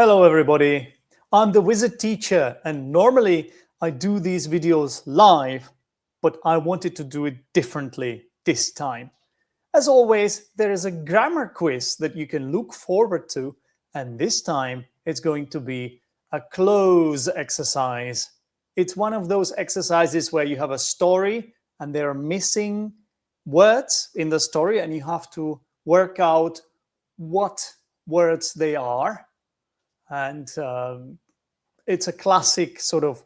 Hello everybody, I'm the Wizard Teacher and normally I do these videos live, but I wanted to do it differently this time. As always, there is a grammar quiz that you can look forward to, and this time it's going to be a cloze exercise. It's one of those exercises where you have a story and there are missing words in the story and you have to work out what words they are. And it's a classic sort of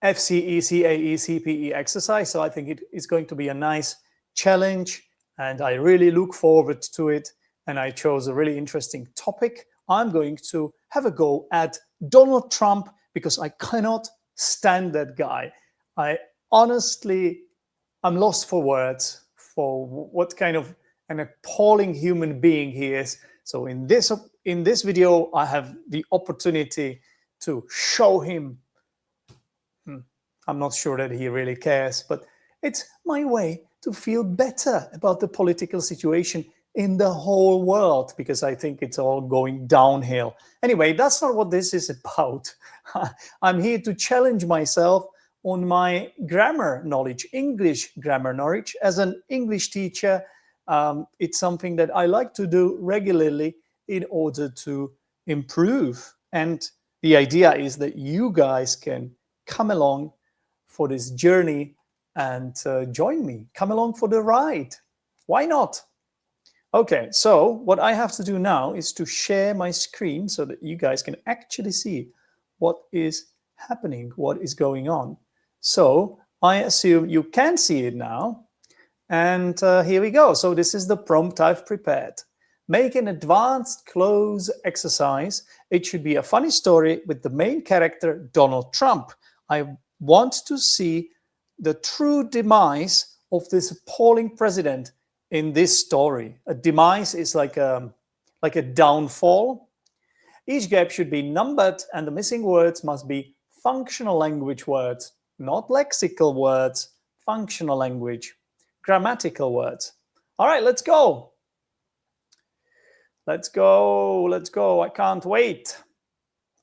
FCE, CAE, CPE exercise. So I think it is going to be a nice challenge and I really look forward to it. And I chose a really interesting topic. I'm going to have a go at Donald Trump because I cannot stand that guy. I honestly, I'm lost for words for what kind of an appalling human being he is. So in this video, I have the opportunity to show him. I'm not sure that he really cares, but it's my way to feel better about the political situation in the whole world, because I think it's all going downhill. Anyway, that's not what this is about. I'm here to challenge myself on my grammar knowledge, English grammar knowledge. As an English teacher, it's something that I like to do regularly in order to improve. And the idea is that you guys can come along for this journey and join me. Come along for the ride. Why not? Okay, so what I have to do now is to share my screen so that you guys can actually see what is happening, what is going on. So I assume you can see it now. And here we go. So this is the prompt I've prepared. Make an advanced cloze exercise. It should be a funny story with the main character, Donald Trump. I want to see the true demise of this appalling president in this story. A demise is like a downfall. Each gap should be numbered and the missing words must be functional language words, not lexical words, functional language, grammatical words. All right, let's go. Let's go, let's go. I can't wait.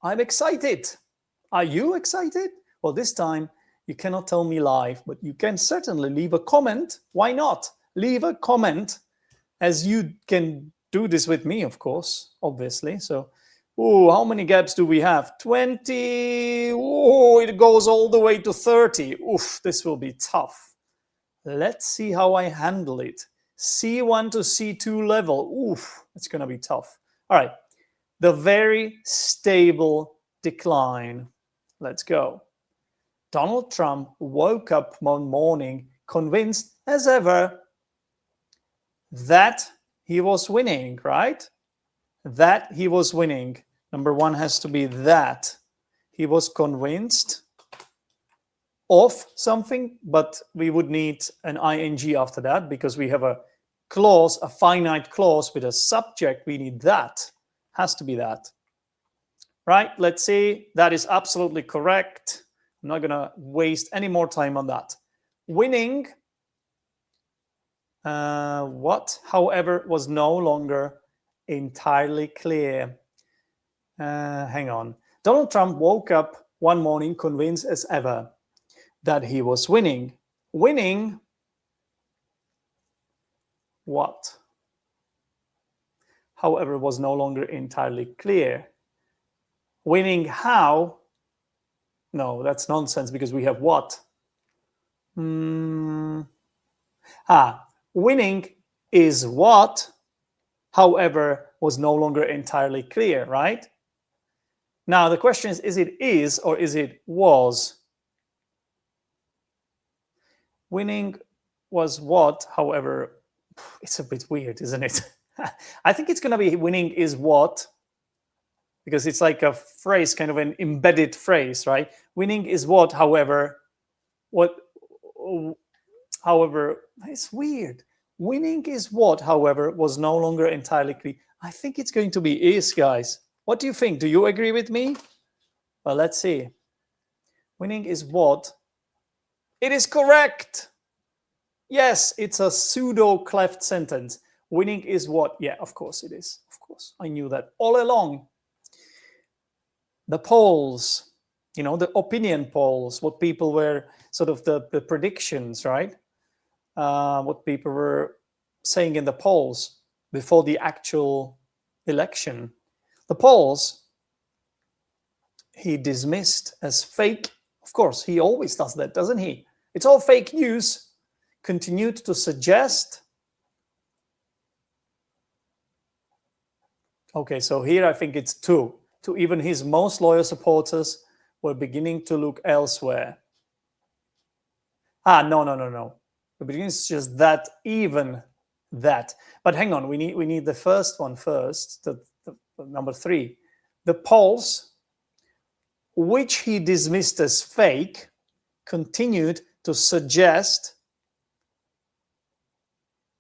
I'm excited. Are you excited? Well, this time you cannot tell me live, but you can certainly leave a comment. Why not? Leave a comment, as you can do this with me, of course, obviously. So, how many gaps do we have? 20. Oh, it goes all the way to 30. Oof, this will be tough. Let's see how I handle it. C1 to C2 level. Oof, it's going to be tough. All right. The very stable decline. Let's go. Donald Trump woke up one morning convinced as ever that he was winning, right? That he was winning. Number one has to be that. He was convinced of something, but we would need an ing after that because we have a clause, a finite clause with a subject. We need that. Has to be that. Right? Let's see. That is absolutely correct. I'm not going to waste any more time on that. Winning, what, however, was no longer entirely clear. Hang on. Donald Trump woke up one morning convinced as ever that he was winning. Winning what? However, was no longer entirely clear. Winning how? No, that's nonsense because we have what? Winning is what, however, was no longer entirely clear, right? Now, the question is it is or is it was? Winning was what, however, it's a bit weird, isn't it? I think it's going to be winning is what, because it's like a phrase, kind of an embedded phrase, right? Winning is what, however, it's weird. Winning is what, however, was no longer entirely clear. I think it's going to be is, guys. What do you think? Do you agree with me? Well, let's see. Winning is what? It is correct. Yes, it's a pseudo-cleft sentence. Winning is what? Yeah, of course it is. Of course. I knew that all along. the polls, you know, the opinion polls, what people were sort of the predictions, right? What people were saying in the polls before the actual election. The polls he dismissed as fake. Of course, he always does that, doesn't he? It's all fake news. Continued to suggest. Okay, so here I think it's two. To even his most loyal supporters were beginning to look elsewhere. No. The beginning is just that, even that. But hang on, we need the first one first, the number 3. The polls, which he dismissed as fake, continued to suggest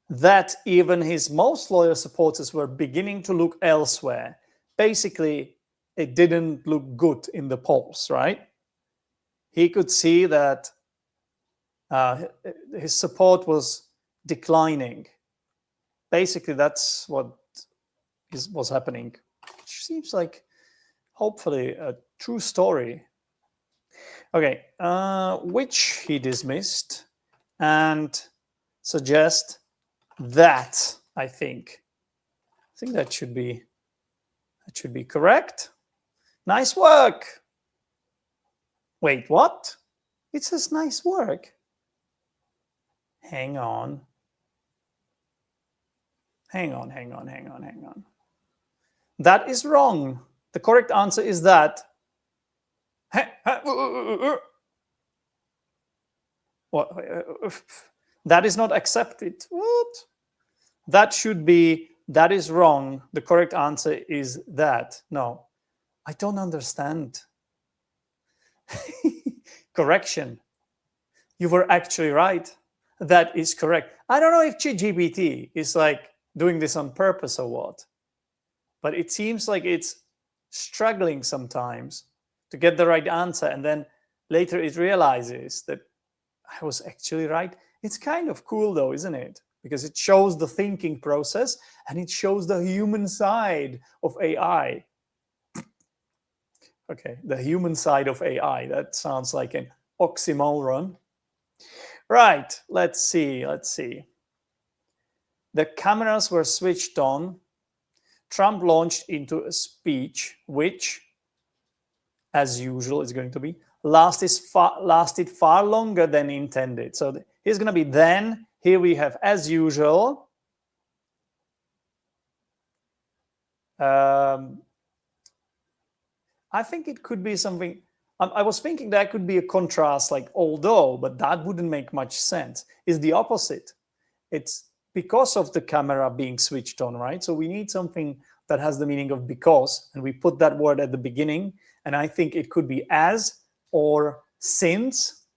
that even his most loyal supporters were beginning to look elsewhere. Basically, it didn't look good in the polls, right? He could see that his support was declining. Basically, that's what was happening. Which seems like, hopefully, a true story. Okay, which he dismissed and suggest that, I think that should be correct. Nice work. Wait, what? It says nice work. Hang on. That is wrong. The correct answer is that. What? That is not accepted. What? That should be, that is wrong. The correct answer is that. No, I don't understand. Correction. You were actually right. That is correct. I don't know if ChatGPT is like doing this on purpose or what, but it seems like it's struggling sometimes to get the right answer, and then later it realizes that I was actually right. It's kind of cool though, isn't it? Because it shows the thinking process and it shows the human side of AI. Okay, the human side of AI. That sounds like an oxymoron. Right, let's see. The cameras were switched on. Trump launched into a speech which, as usual, is going to be lasted far longer than intended. So here's going to be then. Here we have as usual. I think it could be something. I was thinking that could be a contrast like although, but that wouldn't make much sense. It's the opposite. It's because of the camera being switched on, right? So we need something that has the meaning of because, and we put that word at the beginning. And I think it could be as or since.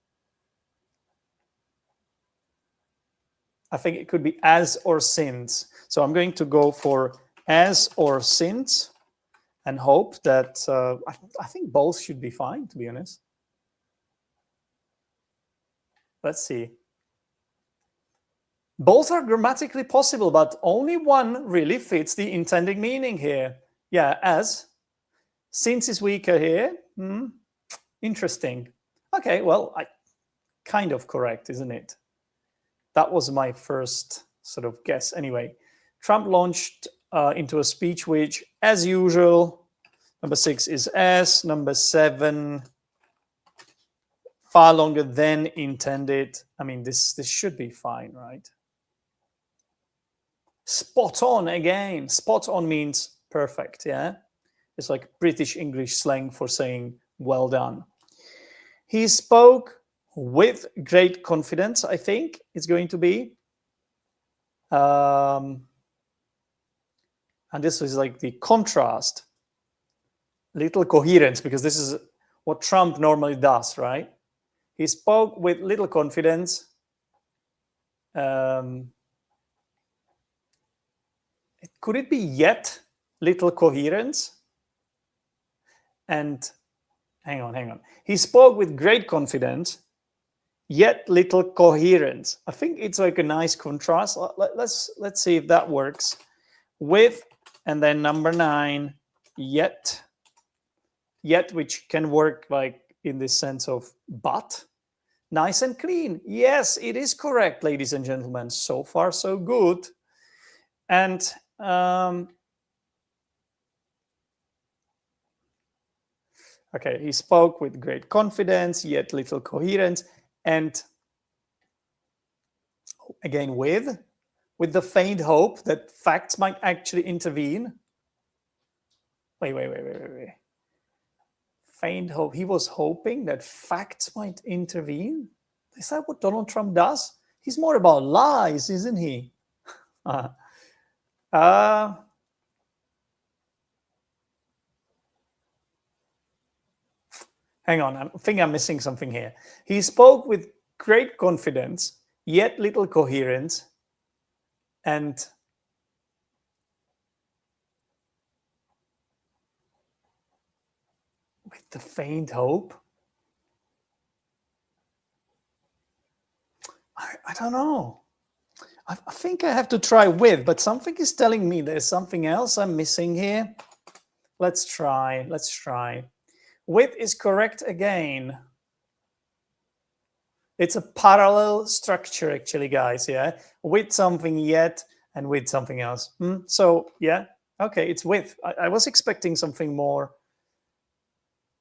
I think it could be as or since. So I'm going to go for as or since and hope that, I think both should be fine, to be honest. Let's see. Both are grammatically possible, but only one really fits the intended meaning here. Yeah, as. Since is weaker here. Interesting. Okay, well, kind of correct, isn't it? That was my first sort of guess. Anyway, Trump launched into a speech which, as usual, number 6 is as, number 7, far longer than intended. I mean, this should be fine, right? Spot on again. Spot on means perfect, yeah? It's like British English slang for saying well done. He spoke with great confidence, I think it's going to be. And this is like the contrast. Little coherence, because this is what Trump normally does, right? He spoke with little confidence. Could it be yet little coherence? And hang on. He spoke with great confidence, yet little coherence. I think it's like a nice contrast. Let's see if that works. With, and then number 9, yet yet, which can work like in this sense of but. Nice and clean. Yes, it is correct, ladies and gentlemen. So far, so good. And okay, he spoke with great confidence, yet little coherence, and again with the faint hope that facts might actually intervene. Wait. Faint hope. He was hoping that facts might intervene. Is that what Donald Trump does? He's more about lies, isn't he? Hang on, I think I'm missing something here. He spoke with great confidence, yet little coherence, and with the faint hope. I don't know. I think I have to try with, but something is telling me there's something else I'm missing here. Let's try. With is correct again. It's a parallel structure, actually, guys. Yeah, with something yet and with something else. So yeah, okay, it's with. I was expecting something more,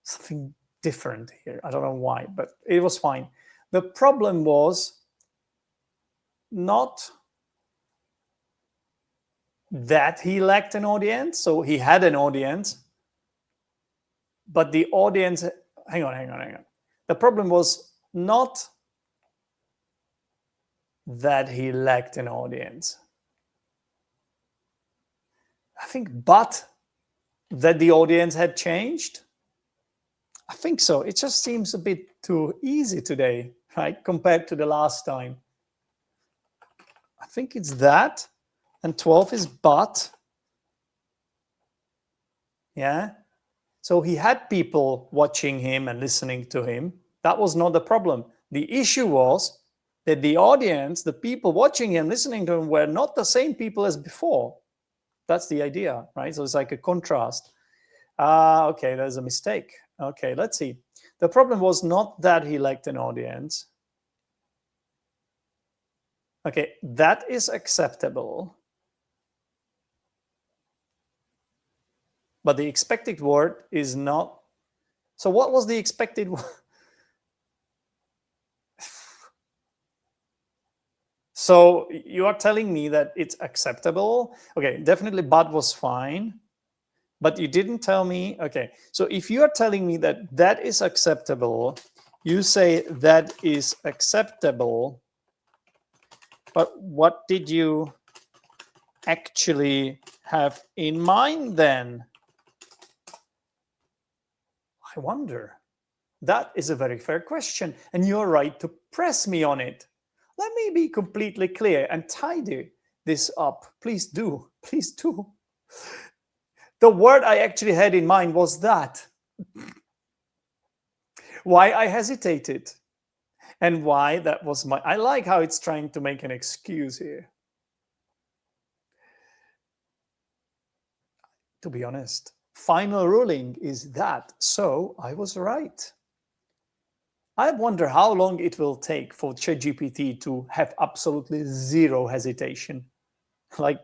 something different here. I don't know why, but it was fine. The problem was not that he lacked an audience, so he had an audience, but the audience, hang on. The problem was not that he lacked an audience. I think, but that the audience had changed. I think so. It just seems a bit too easy today, right, compared to the last time. I think it's that, and 12 is but. Yeah. So he had people watching him and listening to him. That was not the problem. The issue was that the audience, the people watching him, listening to him, were not the same people as before. That's the idea, right? So it's like a contrast. Okay, there's a mistake. Okay, let's see. The problem was not that he lacked an audience. Okay, that is acceptable. But the expected word is not. So what was the expected word? So you are telling me that it's acceptable. Okay, definitely but was fine. But you didn't tell me. Okay, so if you are telling me that that is acceptable, you say that is acceptable. But what did you actually have in mind then? I wonder. That is a very fair question, and you're right to press me on it. Let me be completely clear and tidy this up. Please do. Please do. The word I actually had in mind was that. Why I hesitated and why that was my. I like how it's trying to make an excuse here. To be honest, final ruling is that. So I was right. I wonder how long it will take for ChatGPT to have absolutely zero hesitation. Like,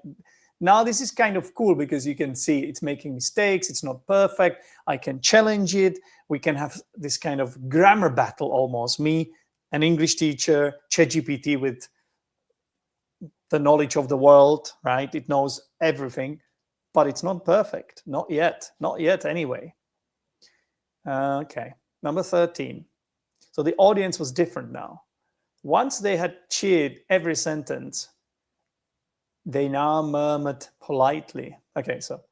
now this is kind of cool because you can see it's making mistakes, it's not perfect, I can challenge it, we can have this kind of grammar battle almost. Me, an English teacher, ChatGPT with the knowledge of the world, right? It knows everything, but it's not perfect. Not yet anyway. Okay, number 13. So the audience was different now. Once they had cheered every sentence, they now murmured politely. Okay, so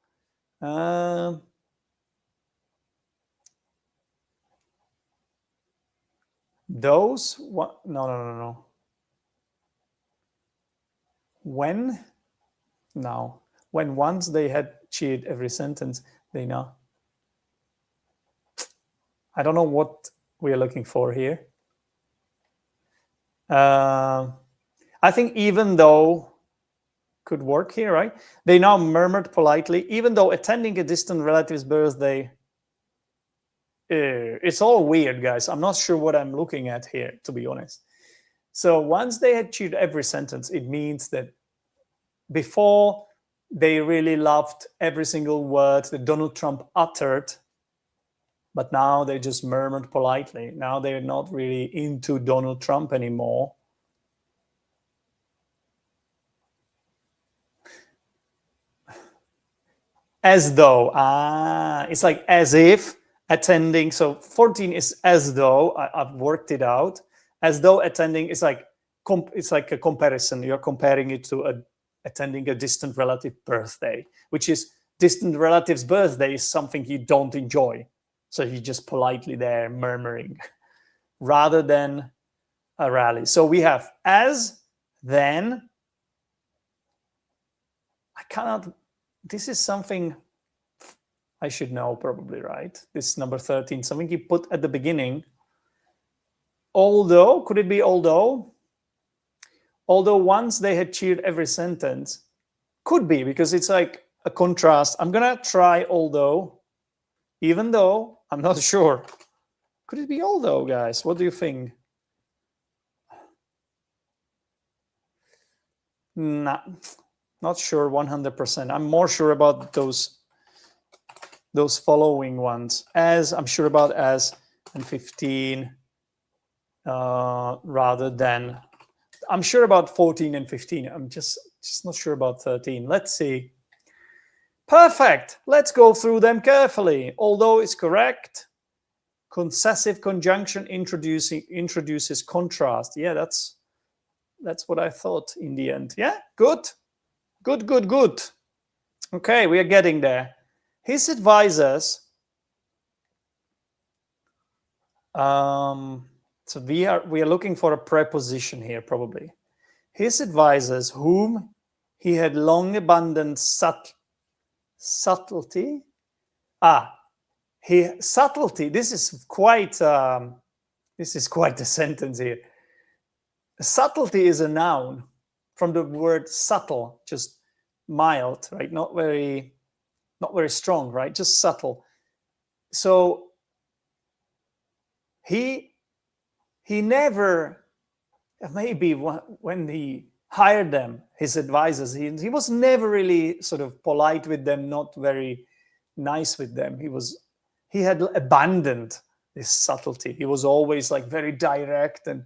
those what? No. When once they had cheered every sentence, they now. I don't know what we are looking for here. I think even though could work here, right? They now murmured politely, even though attending a distant relative's birthday. It's all weird, guys. I'm not sure what I'm looking at here, to be honest. So once they had cheered every sentence, it means that before they really loved every single word that Donald Trump uttered, but now they just murmured politely. Now they're not really into Donald Trump anymore. As though, it's like as if attending. So 14 is as though, I've worked it out. As though attending is like, it's like a comparison. You're comparing it to attending a distant relative birthday, which is distant relative's birthday is something you don't enjoy. So you're just politely there murmuring rather than a rally. So we have as, then. I cannot, this is something I should know probably, right? This number 13, something you put at the beginning. Although, could it be although? Although once they had cheered every sentence, could be, because it's like a contrast. I'm gonna try although, even though, I'm not sure. Could it be although, guys? What do you think? Nah, not sure 100%. I'm more sure about those following ones. As, I'm sure about as, and 15 rather than. I'm sure about 14 and 15. I'm just not sure about 13. Let's see. Perfect. Let's go through them carefully. Although is correct. Concessive conjunction introduces contrast. Yeah, that's what I thought in the end. Yeah, good. Good. Okay, we are getting there. His advisors. So we are looking for a preposition here, probably. His advisors, whom he had long abandoned subtlety. Subtlety. This is quite a sentence here. Subtlety is a noun from the word subtle, just mild, right? Not very strong, right? Just subtle. So he never, maybe when he hired them, his advisors, he was never really sort of polite with them, not very nice with them. He had abandoned this subtlety. He was always like very direct. And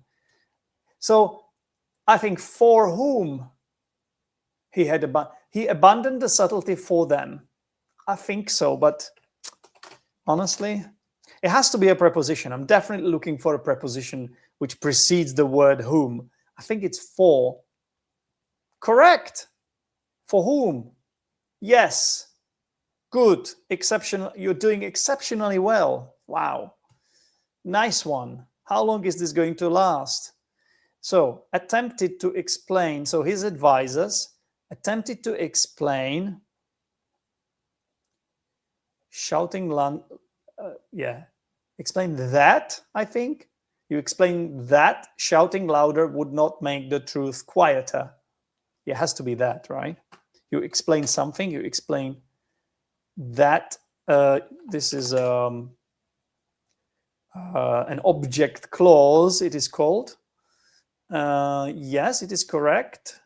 so I think for whom he abandoned the subtlety for them. I think so, but honestly, it has to be a preposition. I'm definitely looking for a preposition which precedes the word whom. I think it's for. Correct. For whom? Yes. Good. Exceptional. You're doing exceptionally well. Wow. Nice one. How long is this going to last? So, attempted to explain. So, his advisors attempted to explain explain that, I think. You explain that shouting louder would not make the truth quieter. It has to be that, right? You explain something, you explain that. This is an object clause, it is called. Yes, it is correct.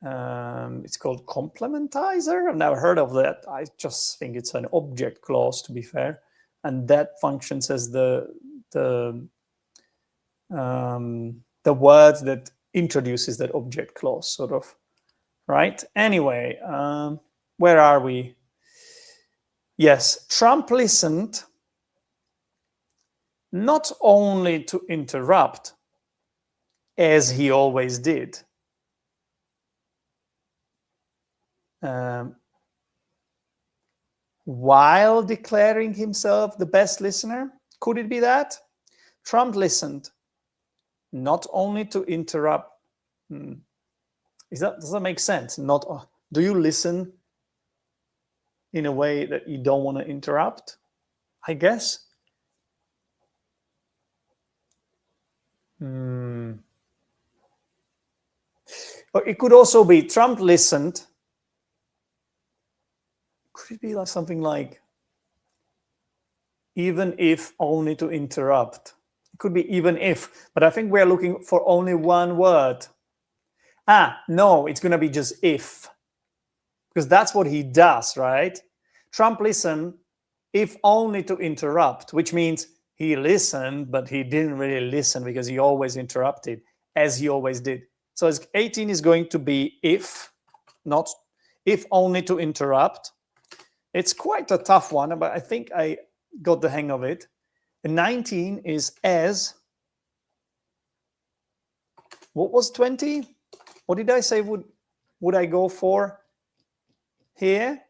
It's called complementizer. I've never heard of that. I just think it's an object clause, to be fair, and that functions as the word that introduces that object clause, sort of, right? Anyway, where are we? Yes, Trump listened not only to interrupt, as he always did. While declaring himself the best listener. Could it be that? Trump listened not only to interrupt. Does that make sense? Do you listen in a way that you don't want to interrupt? I guess. Or it could also be Trump listened. Could it be like something like Even if, only to interrupt. It could be even if, but I think we're looking for only one word. No, it's going to be just if, because that's what he does, right? Trump listened, if only to interrupt, which means he listened, but he didn't really listen because he always interrupted, as he always did. So 18 is going to be if, not if only to interrupt. It's quite a tough one, but I think I got the hang of it. And 19 is as. What was 20? What did I say would I go for here?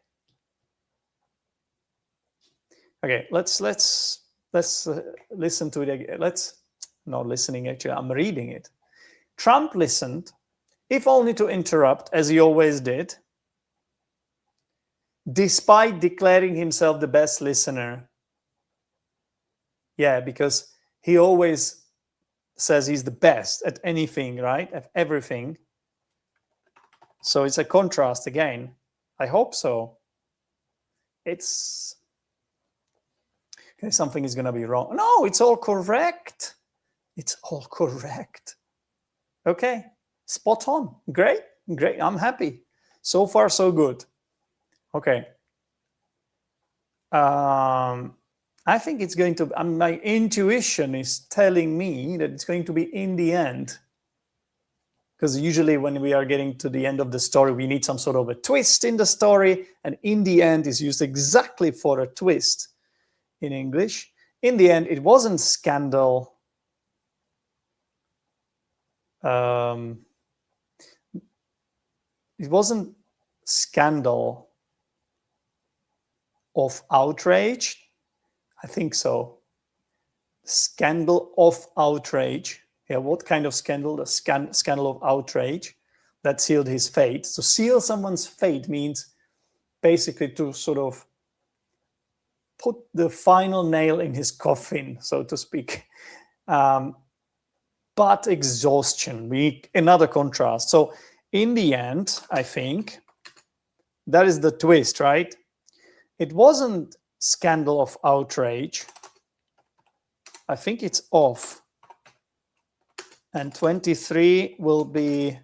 Okay, let's listen to it again. Not listening, actually, I'm reading it. Trump listened, if only to interrupt, as he always did, despite declaring himself the best listener. Yeah, because he always says he's the best at anything, right? At everything. So it's a contrast again. I hope so. It's okay, something is going to be wrong. No, it's all correct. It's all correct. Okay, spot on. Great, great. I'm happy. So far, so good. Okay. I think it's going to, my intuition is telling me that it's going to be in the end. Because usually when we are getting to the end of the story, we need some sort of a twist in the story. And in the end is used exactly for a twist in English. In the end, it wasn't scandal. It wasn't scandal of outrage. I think so. Scandal of outrage. Yeah, what kind of scandal? The scandal of outrage that sealed his fate. So seal someone's fate means basically to sort of put the final nail in his coffin, so to speak. But exhaustion, another contrast. So in the end, I think that is the twist, right? It wasn't scandal of outrage. I think it's off. And 23 will be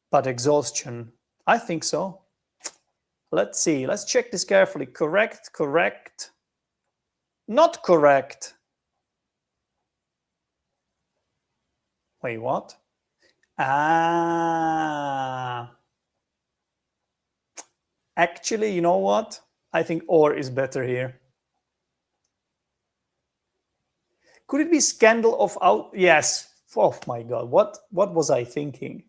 but exhaustion. I think so. Let's see. Let's check this carefully. Correct, correct. Not correct. Wait, what? Actually, you know what? I think or is better here. Could it be scandal of out? Yes. Oh my God. What was I thinking?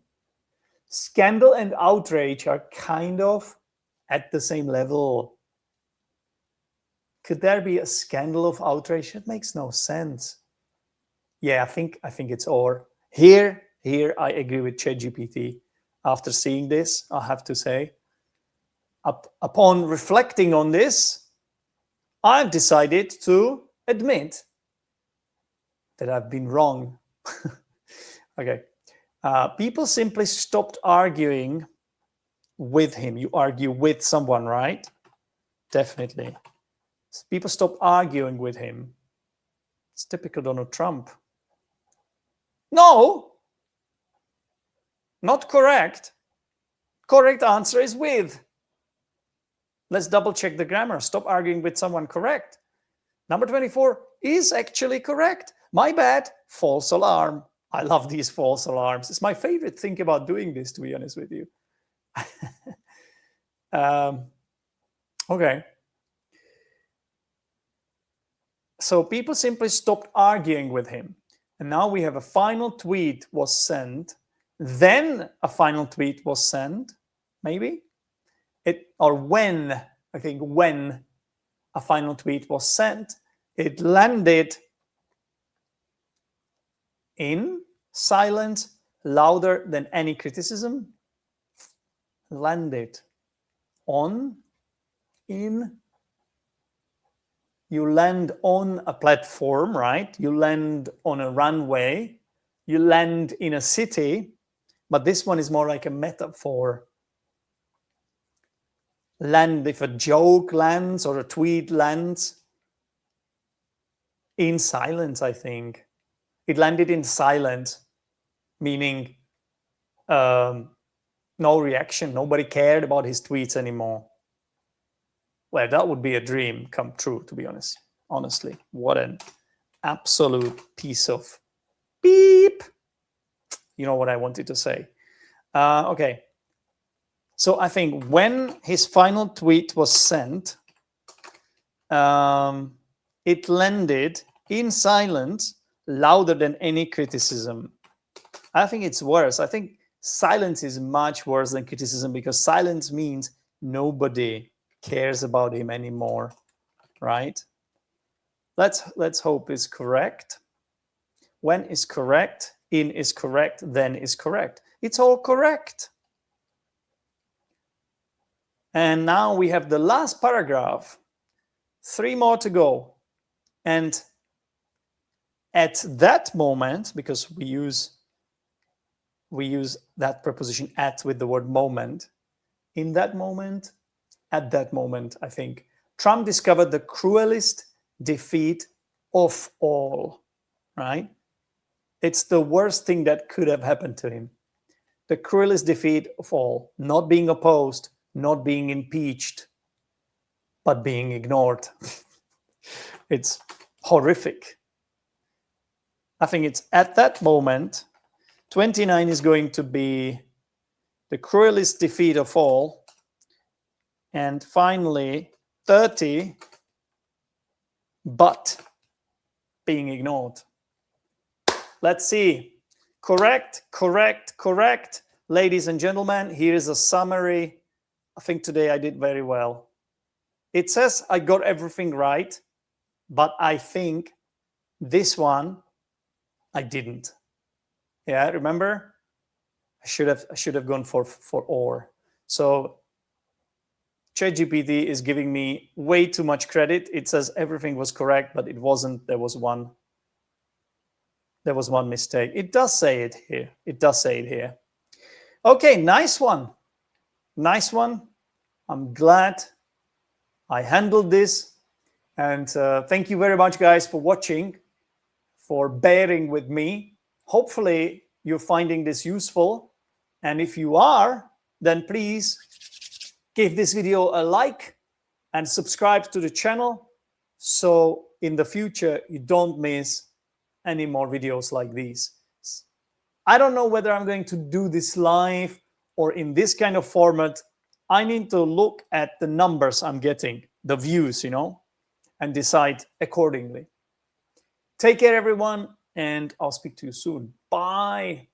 Scandal and outrage are kind of at the same level. Could there be a scandal of outrage? It makes no sense. Yeah, I think it's or. Here I agree with ChatGPT. After seeing this, I have to say, upon reflecting on this, I've decided to admit that I've been wrong. Okay. People simply stopped arguing with him. You argue with someone, right? Definitely. People stopped arguing with him. It's typical Donald Trump. No, not correct. Correct answer is with. Let's double check the grammar. Stop arguing with someone, correct. Number 24 is actually correct. My bad, false alarm. I love these false alarms. It's my favorite thing about doing this, to be honest with you. Okay. So people simply stopped arguing with him. And now we have a final tweet was sent. Then a final tweet was sent, maybe? Or when, I think when a final tweet was sent, it landed in silence louder than any criticism. Landed on, in. You land on a platform, right? You land on a runway. You land in a city. But this one is more like a metaphor. land, if a joke lands or a tweet lands? In silence, I think. It landed in silence, meaning no reaction. Nobody cared about his tweets anymore. Well, that would be a dream come true, to be honest. Honestly, what an absolute piece of beep. You know what I wanted to say. Okay. So I think when his final tweet was sent, it landed in silence louder than any criticism. I think it's worse. I think silence is much worse than criticism, because silence means nobody cares about him anymore, right? Let's hope it's correct. When is correct, in is correct, then is correct. It's all correct. And now we have the last paragraph. 3 more to go. And at that moment, because we use that preposition at with the word moment, in that moment, at that moment, I think, Trump discovered the cruelest defeat of all, right? It's the worst thing that could have happened to him. The cruelest defeat of all, not being opposed, not being impeached, but being ignored. It's horrific. I think it's at that moment, 29 is going to be the cruelest defeat of all. And finally, 30, but being ignored. Let's see. Correct, correct, correct. Ladies and gentlemen, here is a summary. I think today I did very well. It says I got everything right, but I think this one I didn't. Yeah, remember? I should have gone for or. So ChatGPT is giving me way too much credit. It says everything was correct, but it wasn't. There was one mistake. It does say it here. It does say it here. Okay, nice one. Nice one. I'm glad I handled this. And thank you very much, guys, for watching, for bearing with me. Hopefully, you're finding this useful. And if you are, then please give this video a like and subscribe to the channel, so in the future you don't miss any more videos like these. I don't know whether I'm going to do this live or in this kind of format. I need to look at the numbers I'm getting, the views, and decide accordingly. Take care, everyone, and I'll speak to you soon. Bye.